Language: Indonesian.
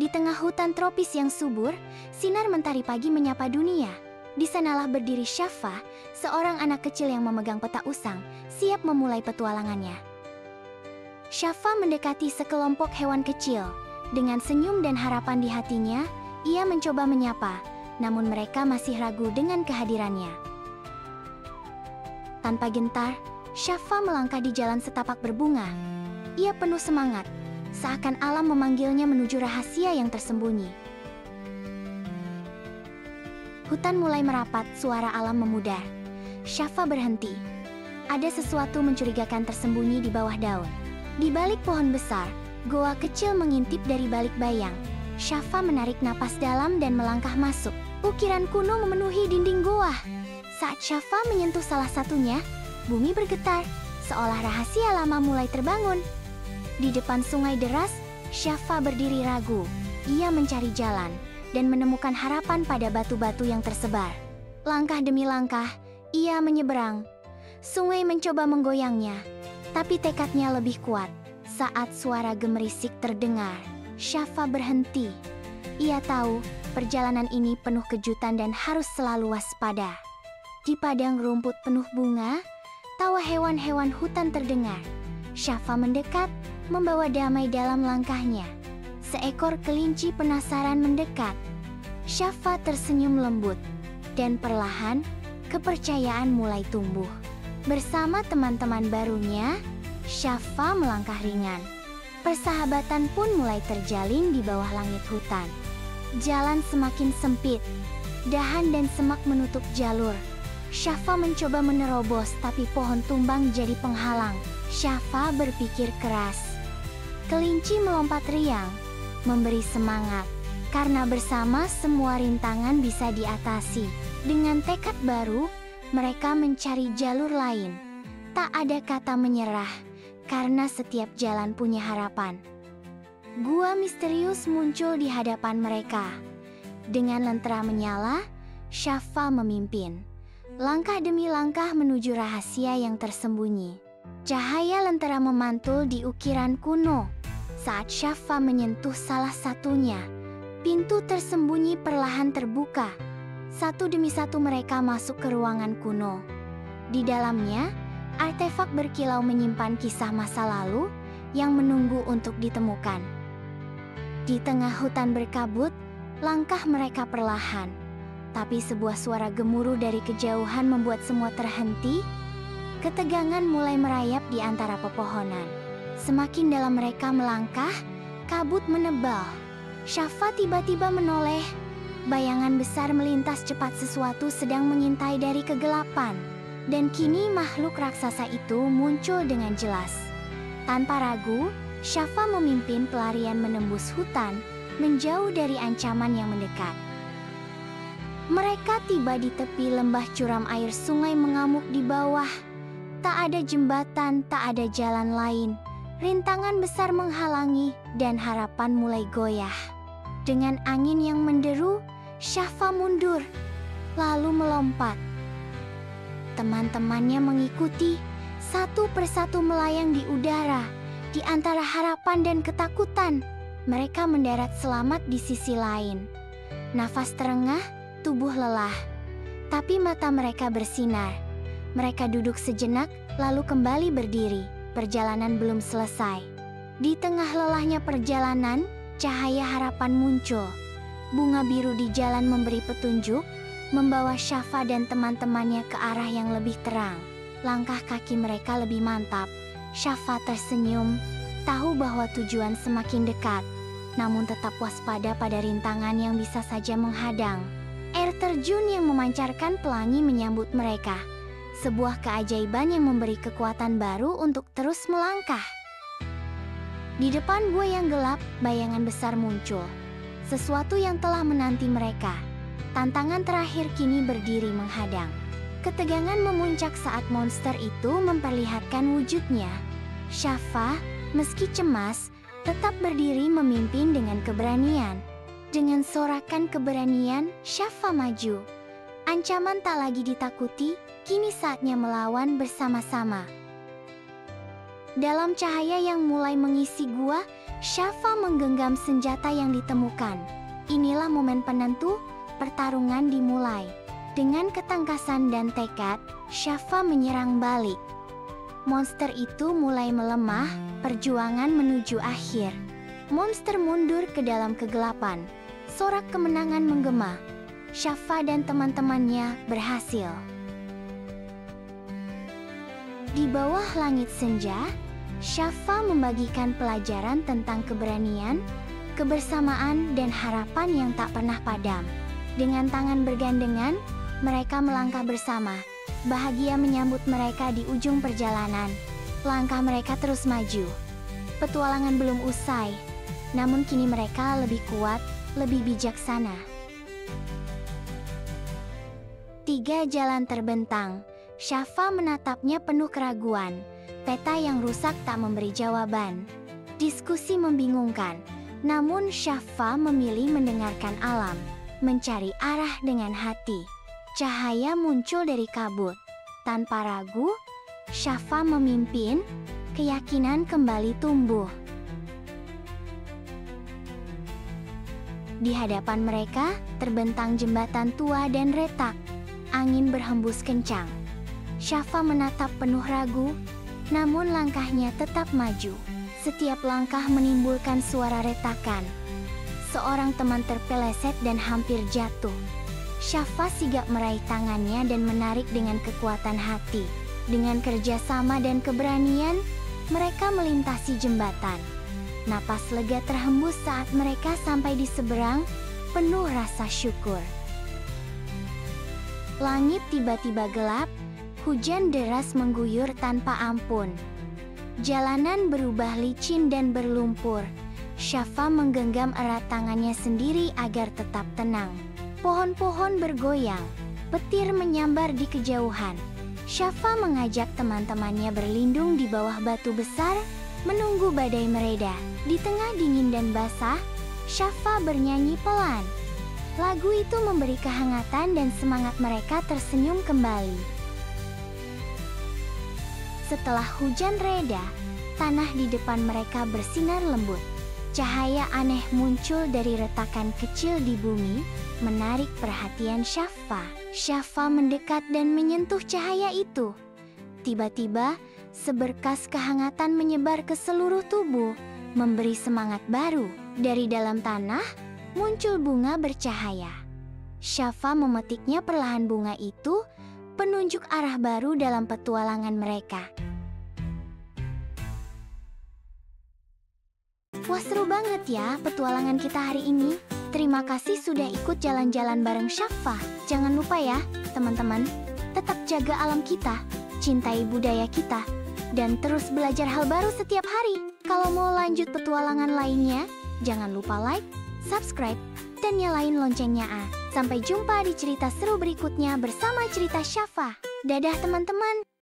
Di tengah hutan tropis yang subur, sinar mentari pagi menyapa dunia. Di sanalah berdiri Shafa, seorang anak kecil yang memegang peta usang, siap memulai petualangannya. Shafa mendekati sekelompok hewan kecil. Dengan senyum dan harapan di hatinya, ia mencoba menyapa, namun mereka masih ragu dengan kehadirannya. Tanpa gentar, Shafa melangkah di jalan setapak berbunga. Ia penuh semangat, seakan alam memanggilnya menuju rahasia yang tersembunyi. Hutan mulai merapat, suara alam memudar. Shafa berhenti. Ada sesuatu mencurigakan tersembunyi di bawah daun. Di balik pohon besar, goa kecil mengintip dari balik bayang. Shafa menarik napas dalam dan melangkah masuk. Ukiran kuno memenuhi dinding goa. Saat Shafa menyentuh salah satunya, bumi bergetar, seolah rahasia lama mulai terbangun. Di depan sungai deras, Shafa berdiri ragu. Ia mencari jalan dan menemukan harapan pada batu-batu yang tersebar. Langkah demi langkah, ia menyeberang. Sungai mencoba menggoyangnya, tapi tekadnya lebih kuat. Saat suara gemerisik terdengar, Shafa berhenti. Ia tahu perjalanan ini penuh kejutan dan harus selalu waspada. Di padang rumput penuh bunga, tawa hewan-hewan hutan terdengar. Shafa mendekat, membawa damai dalam langkahnya. Seekor kelinci penasaran mendekat. Shafa tersenyum lembut, dan perlahan, kepercayaan mulai tumbuh. Bersama teman-teman barunya, Shafa melangkah ringan. Persahabatan pun mulai terjalin di bawah langit hutan. Jalan semakin sempit, dahan dan semak menutup jalur. Shafa mencoba menerobos, tapi pohon tumbang jadi penghalang. Shafa berpikir keras. Kelinci melompat riang, memberi semangat. Karena bersama semua rintangan bisa diatasi. Dengan tekad baru, mereka mencari jalur lain. Tak ada kata menyerah, karena setiap jalan punya harapan. Gua misterius muncul di hadapan mereka. Dengan lentera menyala, Shafa memimpin. Langkah demi langkah menuju rahasia yang tersembunyi. Cahaya lentera memantul di ukiran kuno. Saat Shafa menyentuh salah satunya, pintu tersembunyi perlahan terbuka. Satu demi satu mereka masuk ke ruangan kuno. Di dalamnya, artefak berkilau menyimpan kisah masa lalu yang menunggu untuk ditemukan. Di tengah hutan berkabut, langkah mereka perlahan. Tapi sebuah suara gemuruh dari kejauhan membuat semua terhenti. Ketegangan mulai merayap di antara pepohonan. Semakin dalam mereka melangkah, kabut menebal. Shafa tiba-tiba menoleh. Bayangan besar melintas cepat, sesuatu sedang mengintai dari kegelapan. Dan kini makhluk raksasa itu muncul dengan jelas. Tanpa ragu, Shafa memimpin pelarian menembus hutan, menjauh dari ancaman yang mendekat. Mereka tiba di tepi lembah curam, air sungai mengamuk di bawah. Tak ada jembatan, tak ada jalan lain. Rintangan besar menghalangi dan harapan mulai goyah. Dengan angin yang menderu, Shafa mundur, lalu melompat. Teman-temannya mengikuti, satu persatu melayang di udara. Di antara harapan dan ketakutan, mereka mendarat selamat di sisi lain. Nafas terengah, tubuh lelah, tapi mata mereka bersinar. Mereka duduk sejenak, lalu kembali berdiri. Perjalanan belum selesai. Di tengah lelahnya perjalanan, cahaya harapan muncul. Bunga biru di jalan memberi petunjuk, membawa Shafa dan teman-temannya ke arah yang lebih terang. Langkah kaki mereka lebih mantap. Shafa tersenyum, tahu bahwa tujuan semakin dekat, namun tetap waspada pada rintangan yang bisa saja menghadang. Air terjun yang memancarkan pelangi menyambut mereka. Sebuah keajaiban yang memberi kekuatan baru untuk terus melangkah. Di depan gua yang gelap, bayangan besar muncul. Sesuatu yang telah menanti mereka. Tantangan terakhir kini berdiri menghadang. Ketegangan memuncak saat monster itu memperlihatkan wujudnya. Shafa, meski cemas, tetap berdiri memimpin dengan keberanian. Dengan sorakan keberanian, Shafa maju. Ancaman tak lagi ditakuti, kini saatnya melawan bersama-sama. Dalam cahaya yang mulai mengisi gua, Shafa menggenggam senjata yang ditemukan. Inilah momen penentu, pertarungan dimulai. Dengan ketangkasan dan tekad, Shafa menyerang balik. Monster itu mulai melemah, perjuangan menuju akhir. Monster mundur ke dalam kegelapan. Sorak kemenangan menggema. Shafa dan teman-temannya berhasil. Di bawah langit senja, Shafa membagikan pelajaran tentang keberanian, kebersamaan, dan harapan yang tak pernah padam. Dengan tangan bergandengan, mereka melangkah bersama. Bahagia menyambut mereka di ujung perjalanan. Langkah mereka terus maju. Petualangan belum usai, namun kini mereka lebih kuat, lebih bijaksana. 3 jalan terbentang. Shafa menatapnya penuh keraguan. Peta yang rusak tak memberi jawaban. Diskusi membingungkan. Namun Shafa memilih mendengarkan alam, mencari arah dengan hati. Cahaya muncul dari kabut. Tanpa ragu, Shafa memimpin, keyakinan kembali tumbuh. Di hadapan mereka, terbentang jembatan tua dan retak. Angin berhembus kencang. Shafa menatap penuh ragu, namun langkahnya tetap maju. Setiap langkah menimbulkan suara retakan. Seorang teman terpeleset dan hampir jatuh. Shafa sigap meraih tangannya dan menarik dengan kekuatan hati. Dengan kerjasama dan keberanian, mereka melintasi jembatan. Napas lega terhembus saat mereka sampai di seberang, penuh rasa syukur. Langit tiba-tiba gelap, hujan deras mengguyur tanpa ampun. Jalanan berubah licin dan berlumpur. Shafa menggenggam erat tangannya sendiri agar tetap tenang. Pohon-pohon bergoyang, petir menyambar di kejauhan. Shafa mengajak teman-temannya berlindung di bawah batu besar, menunggu badai mereda. Di tengah dingin dan basah, Shafa bernyanyi pelan. Lagu itu memberi kehangatan dan semangat mereka tersenyum kembali. Setelah hujan reda, tanah di depan mereka bersinar lembut. Cahaya aneh muncul dari retakan kecil di bumi, menarik perhatian Shafa. Shafa mendekat dan menyentuh cahaya itu. Tiba-tiba, seberkas kehangatan menyebar ke seluruh tubuh, memberi semangat baru. Dari dalam tanah, muncul bunga bercahaya. Shafa memetiknya perlahan. Bunga itu penunjuk arah baru dalam petualangan mereka. Wah, seru banget ya petualangan kita hari ini. Terima kasih sudah ikut jalan-jalan bareng Shafa. Jangan lupa ya, teman-teman, tetap jaga alam kita, cintai budaya kita, dan terus belajar hal baru setiap hari. Kalau mau lanjut petualangan lainnya, jangan lupa like, subscribe, dan nyalain loncengnya. Sampai jumpa di cerita seru berikutnya bersama cerita Shafa. Dadah teman-teman.